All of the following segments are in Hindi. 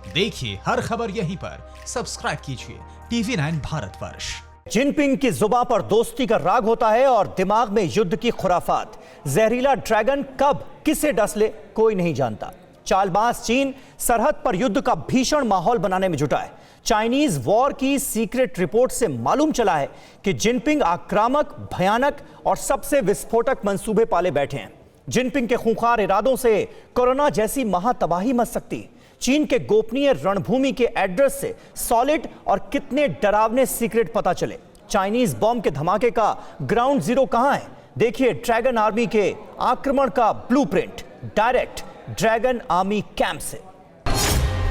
देखिए हर खबर यहीं पर, सब्सक्राइब कीजिए TV9 भारतवर्ष। जिनपिंग की जुबान पर दोस्ती का राग होता है और दिमाग में युद्ध की खुराफात। जहरीला ड्रैगन कब किसे डस ले कोई नहीं जानता। चालबाज चीन सरहद पर युद्ध का भीषण माहौल बनाने में जुटा है। चाइनीज वॉर की सीक्रेट रिपोर्ट से मालूम चला है कि जिनपिंग आक्रामक, भयानक और सबसे विस्फोटक मंसूबे पाले बैठे हैं। जिनपिंग के खूंखार इरादों से कोरोना जैसी महातबाही मच सकती। चीन के गोपनीय रणभूमि के एड्रेस से सॉलिड और कितने डरावने सीक्रेट पता चले। चाइनीज बॉम्ब के धमाके का ग्राउंड जीरो कहां है, देखिए ड्रैगन आर्मी के आक्रमण का blueprint direct dragon army camp से।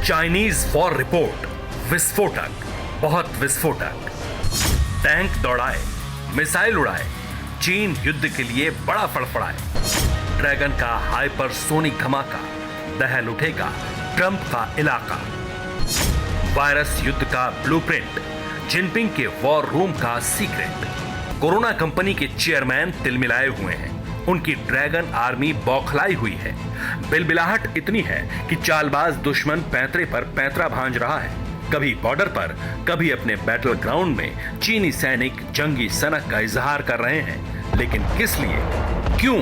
चाइनीज वॉर रिपोर्ट, विस्फोटक, बहुत विस्फोटक। टैंक दौड़ाए, मिसाइल उड़ाए, चीन युद्ध के लिए बड़ा फड़फड़ाए। ड्रैगन का हाइपरसोनिक धमाका, दहल उठेगा ट्रंप का इलाका। वायरस युद्ध का ब्लूप्रिंट, जिनपिंग के वॉर रूम का सीक्रेट। कोरोना कंपनी के चेयरमैन तिलमिलाए हुए हैं, उनकी ड्रैगन आर्मी बौखलाई हुई है। बिलबिलाहट इतनी है कि चालबाज दुश्मन पैंतरे पर पैंतरा भांज रहा है। कभी बॉर्डर पर, कभी अपने बैटल ग्राउंड में चीनी सैनिक जंगी सनक का इजहार कर रहे हैं। लेकिन किस लिए, क्यों?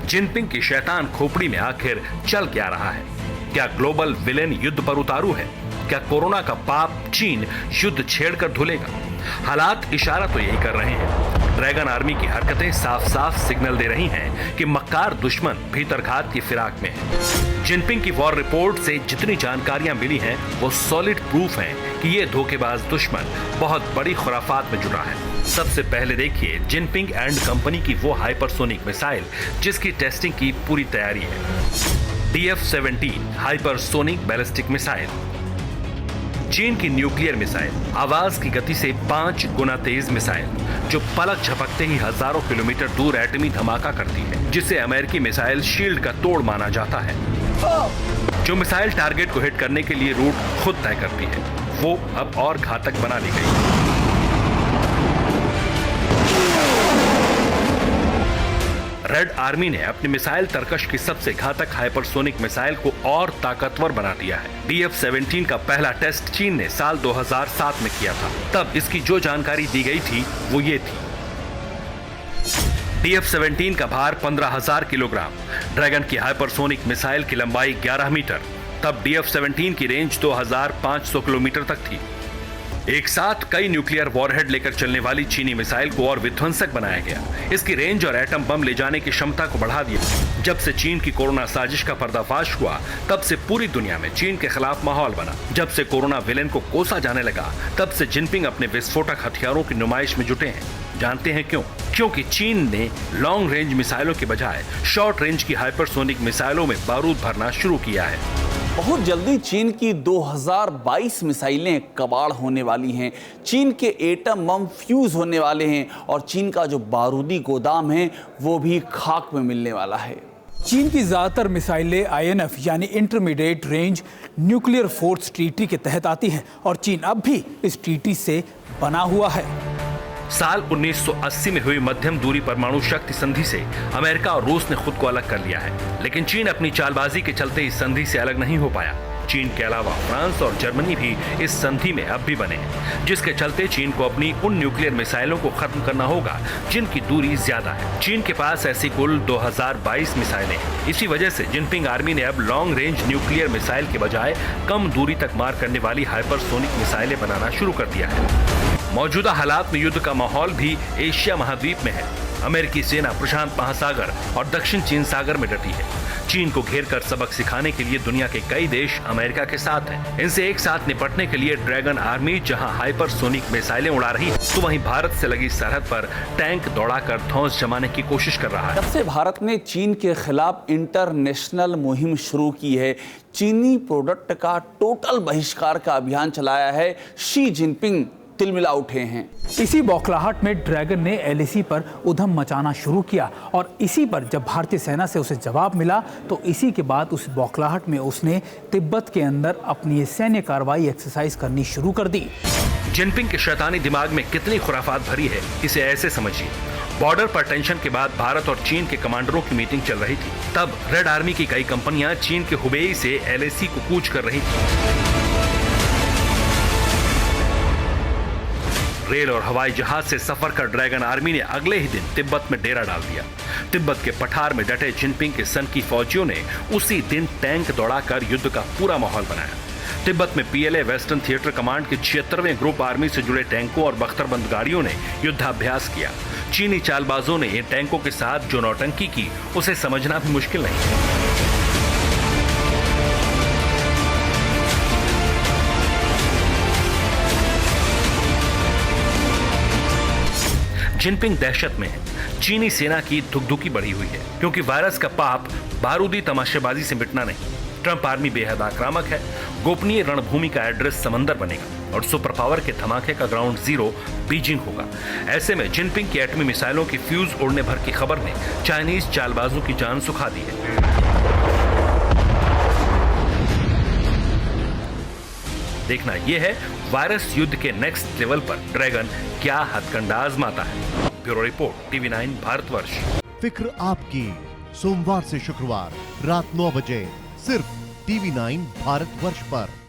जिनपिंग की शैतान खोपड़ी में आखिर चल क्या रहा है? क्या ग्लोबल विलेन युद्ध पर उतारू है? क्या कोरोना का पाप चीन युद्ध छेड़कर धुलेगा? हालात इशारा तो यही कर रहे हैं। ड्रैगन आर्मी की हरकतें साफ साफ सिग्नल दे रही हैं कि मक्कार दुश्मन भीतरघात की फिराक में है। जिनपिंग की वॉर रिपोर्ट से जितनी जानकारियां मिली हैं वो सॉलिड प्रूफ हैं कि ये धोखेबाज दुश्मन बहुत बड़ी खुराफात में जुड़ा है। सबसे पहले देखिए जिनपिंग एंड कंपनी की वो हाइपरसोनिक मिसाइल जिसकी टेस्टिंग की पूरी तैयारी है। DF-17 hypersonic ballistic missile. चीन की न्यूक्लियर मिसाइल, आवाज की गति से 5 गुना तेज मिसाइल जो पलक झपकते ही हजारों किलोमीटर दूर एटमी धमाका करती है, जिसे अमेरिकी मिसाइल शील्ड का तोड़ माना जाता है। जो मिसाइल टारगेट को हिट करने के लिए रूट खुद तय करती है, वो अब और घातक बना ली गई। रेड आर्मी ने अपनी मिसाइल तरकश की सबसे घातक हाइपरसोनिक मिसाइल को और ताकतवर बना दिया है। DF-17 का पहला टेस्ट चीन ने साल 2007 में किया था। तब इसकी जो जानकारी दी गई थी वो ये थी। DF-17 का भार 15,000 किलोग्राम, ड्रैगन की हाइपरसोनिक मिसाइल की लंबाई 11 मीटर। तब DF-17 की रेंज 2500 किलोमीटर तक थी। एक साथ कई न्यूक्लियर वॉरहेड लेकर चलने वाली चीनी मिसाइल को और विध्वंसक बनाया गया। इसकी रेंज और एटम बम ले जाने की क्षमता को बढ़ा दिया। जब से चीन की कोरोना साजिश का पर्दाफाश हुआ, तब से पूरी दुनिया में चीन के खिलाफ माहौल बना। जब से कोरोना विलेन को कोसा जाने लगा, तब से जिनपिंग अपने विस्फोटक हथियारों की नुमाइश में जुटे हैं। जानते हैं क्यों? क्योंकि चीन ने लॉन्ग रेंज मिसाइलों के बजाय शॉर्ट रेंज की हाइपरसोनिक मिसाइलों में बारूद भरना शुरू किया है। बहुत जल्दी चीन की 2022 मिसाइलें कबाड़ होने वाली हैं। चीन के एटम बम फ्यूज होने वाले हैं और चीन का जो बारूदी गोदाम है वो भी खाक में मिलने वाला है। चीन की ज़्यादातर मिसाइलें INF यानी intermediate range nuclear force treaty के तहत आती हैं और चीन अब भी इस ट्रीटी से बना हुआ है। साल 1980 में हुई मध्यम दूरी परमाणु शक्ति संधि से अमेरिका और रूस ने खुद को अलग कर लिया है, लेकिन चीन अपनी चालबाजी के चलते इस संधि से अलग नहीं हो पाया। चीन के अलावा फ्रांस और जर्मनी भी इस संधि में अब भी बने हैं, जिसके चलते चीन को अपनी उन न्यूक्लियर मिसाइलों को खत्म करना होगा जिनकी दूरी ज्यादा है। चीन के पास ऐसी कुल 2022 मिसाइलें हैं। इसी वजह से जिनपिंग आर्मी ने अब लॉन्ग रेंज न्यूक्लियर मिसाइल के बजाय कम दूरी तक मार करने वाली हाइपरसोनिक मिसाइलें बनाना शुरू कर दिया है। मौजूदा हालात में युद्ध का माहौल भी एशिया महाद्वीप में है। अमेरिकी सेना प्रशांत महासागर और दक्षिण चीन सागर में डटी है। चीन को घेर कर सबक सिखाने के लिए दुनिया के कई देश अमेरिका के साथ हैं। इनसे एक साथ निपटने के लिए ड्रैगन आर्मी जहां हाइपरसोनिक मिसाइलें उड़ा रही है, तो वहीं भारत से लगी सरहद पर टैंक दौड़ाकर धौंस जमाने की कोशिश कर रहा है। जब से भारत ने चीन के खिलाफ इंटरनेशनल मुहिम शुरू की है, चीनी प्रोडक्ट का टोटल बहिष्कार का अभियान चलाया है, शी जिनपिंग तिलमिला उठे हैं। इसी बौखलाहट में ड्रैगन ने LAC पर उधम मचाना शुरू किया और इसी पर जब भारतीय सेना से उसे जवाब मिला तो इसी के बाद उस बौखलाहट में उसने तिब्बत के अंदर अपनी सैन्य कार्रवाई एक्सरसाइज करनी शुरू कर दी। जिनपिंग के शैतानी दिमाग में कितनी खुराफात भरी है, इसे ऐसे समझिए। बॉर्डर पर टेंशन के बाद भारत और चीन के कमांडरों की मीटिंग चल रही थी। तब रेड आर्मी की कई कंपनियां चीन के हुबेई से LAC को कूच कर रही थी। रेल और हवाई जहाज से सफर कर ड्रैगन आर्मी ने अगले ही दिन तिब्बत में डेरा डाल दिया। तिब्बत के पठार में डटे जिनपिंग के सन की फौजियों ने उसी दिन टैंक दौड़ाकर युद्ध का पूरा माहौल बनाया। तिब्बत में PLA वेस्टर्न थिएटर कमांड के 76वें ग्रुप आर्मी से जुड़े टैंकों और बख्तरबंद गाड़ियों ने युद्धाभ्यास किया। चीनी चालबाजों ने इन टैंकों के साथ जो नौटंकी की उसे समझना भी मुश्किल नहीं। जिनपिंग दहशत में है। चीनी सेना की धुकधुकी बढ़ी हुई है क्योंकि वायरस का पाप बारूदी तमाशेबाजी से मिटना नहीं। ट्रंप आर्मी बेहद आक्रामक है। गोपनीय रणभूमि का एड्रेस समंदर बनेगा और सुपर पावर के धमाके का ग्राउंड जीरो बीजिंग होगा। ऐसे में जिनपिंग की एटमी मिसाइलों की फ्यूज उड़ने भर की खबर ने चाइनीज चालबाजों की जान सुखा दी है। देखना यह है वायरस युद्ध के नेक्स्ट लेवल पर ड्रैगन क्या हथकंडा आजमाता है। Bureau report TV9 Bharatvarsh. फिक्र आपकी, सोमवार से शुक्रवार रात 9 बजे सिर्फ TV9 भारतवर्ष पर।